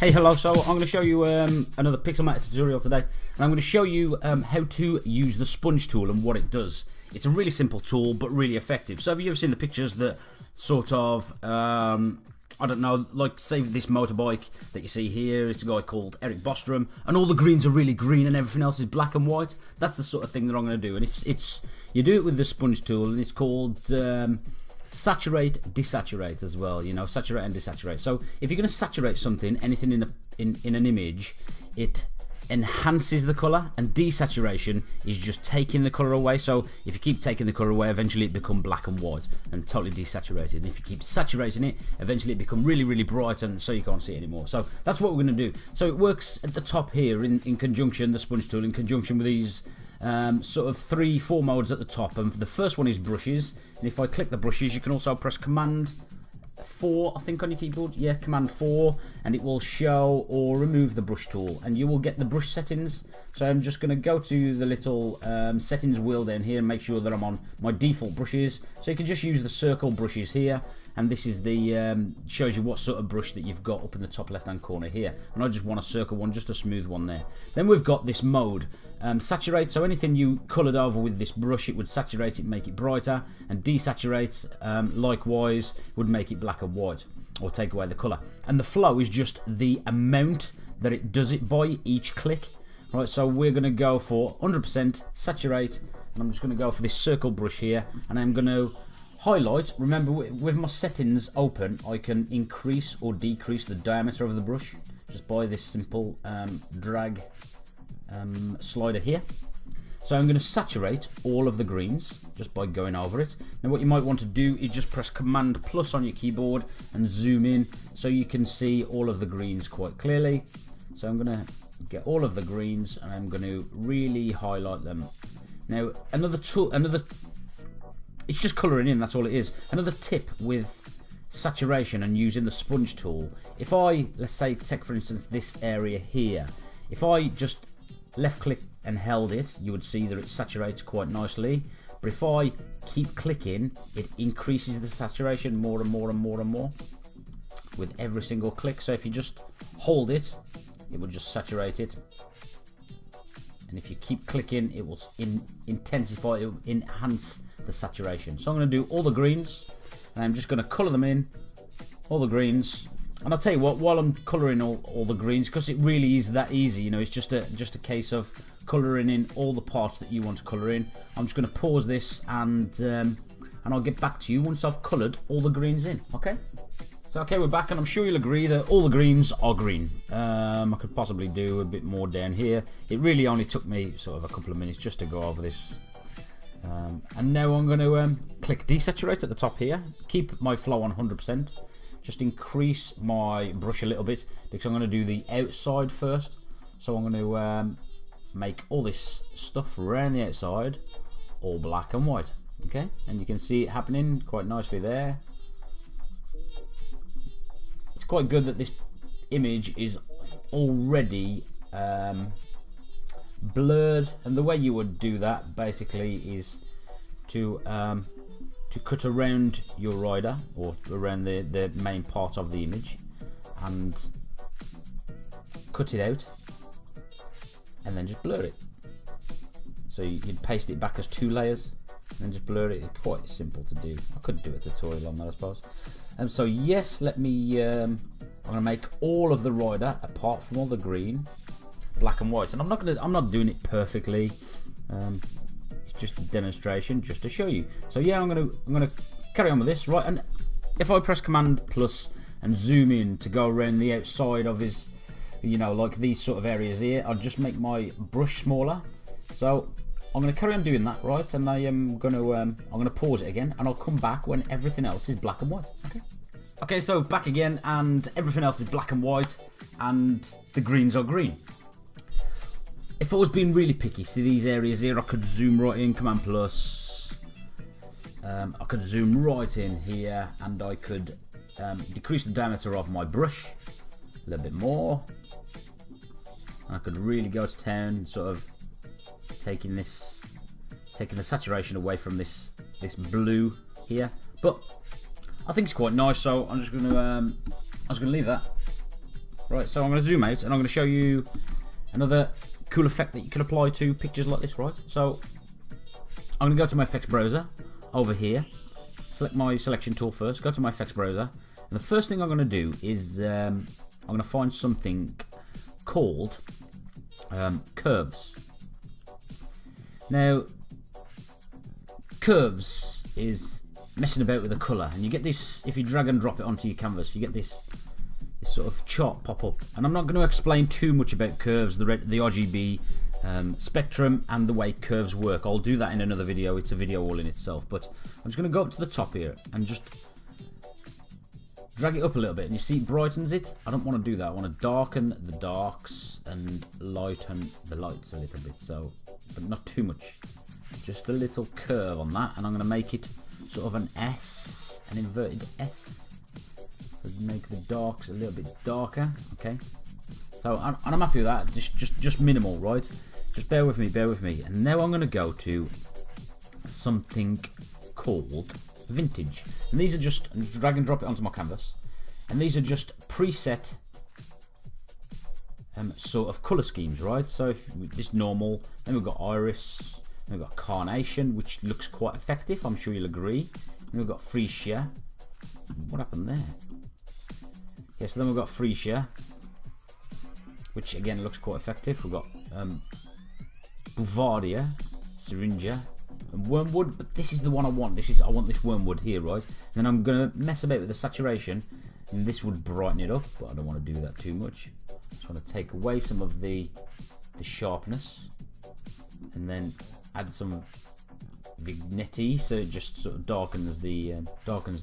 Hey, hello. So I'm going to show you another Pixelmator tutorial today, and I'm going to show you how to use the sponge tool and what it does. It's a really simple tool, but really effective. So have you ever seen the pictures that sort of, I don't know, like say this motorbike that you see here, it's a guy called Eric Bostrom, and all the greens are really green and everything else is black and white? That's the sort of thing that I'm going to do, and it's you do it with the sponge tool, and it's called saturate, desaturate as well, you know, saturate and desaturate. So if you're going to saturate something, anything in an image, it enhances the color, and desaturation is just taking the color away. So if you keep taking the color away, eventually it becomes black and white and totally desaturated. And if you keep saturating it, eventually it becomes really, really bright, and so you can't see it anymore. So that's what we're going to do. So it works at the top here in conjunction, the sponge tool, in conjunction with these sort of 3-4 modes at the top. And the first one is brushes, and if I click the brushes, you can also press Command 4, I think, on your keyboard. Yeah, Command 4, and it will show or remove the brush tool, and you will get the brush settings. So I'm just going to go to the little settings wheel down here and make sure that I'm on my default brushes. So you can just use the circle brushes here, and this is the shows you what sort of brush that you've got up in the top left hand corner here, and I just want a circle one, just a smooth one there. Then we've got this mode, saturate. So anything you coloured over with this brush, it would saturate it, make it brighter, and desaturate likewise would make it black and white or take away the colour. And the flow is just the amount that it does it by each click. Right, so we're going to go for 100% saturate, and I'm just going to go for this circle brush here, and I'm going to highlight. Remember, with my settings open, I can increase or decrease the diameter of the brush just by this simple drag slider here. So I'm going to saturate all of the greens just by going over it. Now what you might want to do is just press Command plus on your keyboard and zoom in so you can see all of the greens quite clearly. So I'm going to get all of the greens, and I'm going to really highlight them. Now another tool, it's just colouring in, that's all it is. Another tip with saturation and using the sponge tool, if I, let's say, take for instance this area here, if I just left click and held it, you would see that it saturates quite nicely. But if I keep clicking, it increases the saturation more and more and more and more with every single click. So if you just hold it, it will just saturate it, and if you keep clicking, it will intensify, it will enhance the saturation. So I'm going to do all the greens, and I'm just going to colour them in, all the greens. And I'll tell you what, while I'm colouring all the greens, because it really is that easy, you know, it's just a case of colouring in all the parts that you want to colour in. I'm just going to pause this, and I'll get back to you once I've coloured all the greens in. Okay. So okay, we're back, and I'm sure you'll agree that all the greens are green. I could possibly do a bit more down here. It really only took me sort of a couple of minutes just to go over this. And now I'm going to click desaturate at the top here. Keep my flow on 100%. Just increase my brush a little bit because I'm going to do the outside first. So I'm going to make all this stuff around the outside all black and white. Okay, and you can see it happening quite nicely there. It's quite good that this image is already blurred, and the way you would do that basically is to cut around your rider, or around the main part of the image, and cut it out, and then just blur it. So you'd paste it back as 2 layers and then just blur it. It's quite simple to do. I could do a tutorial on that, I suppose. So yes, let me. I'm going to make all of the rider, apart from all the green, black and white. And I'm not doing it perfectly. It's just a demonstration, just to show you. So yeah, I'm going to carry on with this, right? And if I press Command plus and zoom in to go around the outside of his, you know, like these sort of areas here, I'll just make my brush smaller. So I'm going to carry on doing that, right? And I'm going to pause it again, and I'll come back when everything else is black and white. Okay. Okay, so back again, and everything else is black and white, and the greens are green. If I was being really picky, see these areas here, I could zoom right in, Command plus. I could zoom right in here, and I could decrease the diameter of my brush a little bit more. And I could really go to town, sort of taking the saturation away from this blue here, but I think it's quite nice, so I'm just going to leave that Right, so I'm going to zoom out and I'm going to show you another cool effect that you can apply to pictures like this, right? So I'm going to go to my effects browser over here, select my selection tool first, go to my effects browser, and the first thing I'm going to do is I'm going to find something called curves. Now, curves is messing about with the colour, and you get this if you drag and drop it onto your canvas. You get this sort of chart pop up, and I'm not going to explain too much about curves, the RGB spectrum, and the way curves work. I'll do that in another video. It's a video all in itself. But I'm just going to go up to the top here and just drag it up a little bit, and you see it brightens it. I don't want to do that. I want to darken the darks and lighten the lights a little bit, so, but not too much. Just a little curve on that, and I'm going to make it sort of an S, an inverted S. So make the darks a little bit darker. Okay. So I'm happy with that. Just minimal, right? Just bear with me, bear with me. And now I'm going to go to something called vintage, and these are just drag and drop it onto my canvas, and these are just preset sort of color schemes, right? So if this normal, then we've got iris, then we've got carnation, which looks quite effective, I'm sure you'll agree. Then we've got freesia. What happened there? Yeah, so then we've got freesia, which again looks quite effective. We've got bouvardia, syringa, and wormwood, but this is the one I want. I want this wormwood here, right? And then I'm gonna mess about with the saturation, and this would brighten it up, but I don't want to do that too much. Just want to take away some of the sharpness, and then add some vignette, so it just sort of darkens the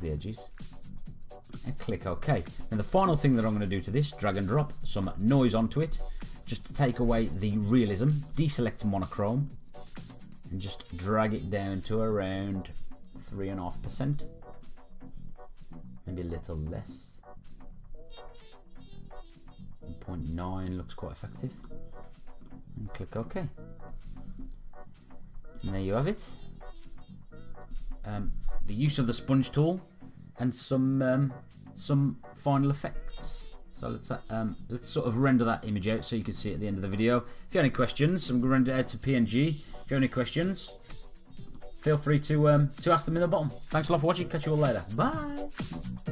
edges. And click OK. And the final thing that I'm going to do to this, drag and drop some noise onto it, just to take away the realism. Deselect monochrome, and just drag it down to around 3.5%, maybe a little less. 0.9 looks quite effective, and click OK. And there you have it. The use of the sponge tool and some final effects. So let's sort of render that image out so you can see it at the end of the video. If you have any questions, I'm going to render it out to PNG. If you have any questions, feel free to ask them in the bottom. Thanks a lot for watching. Catch you all later. Bye.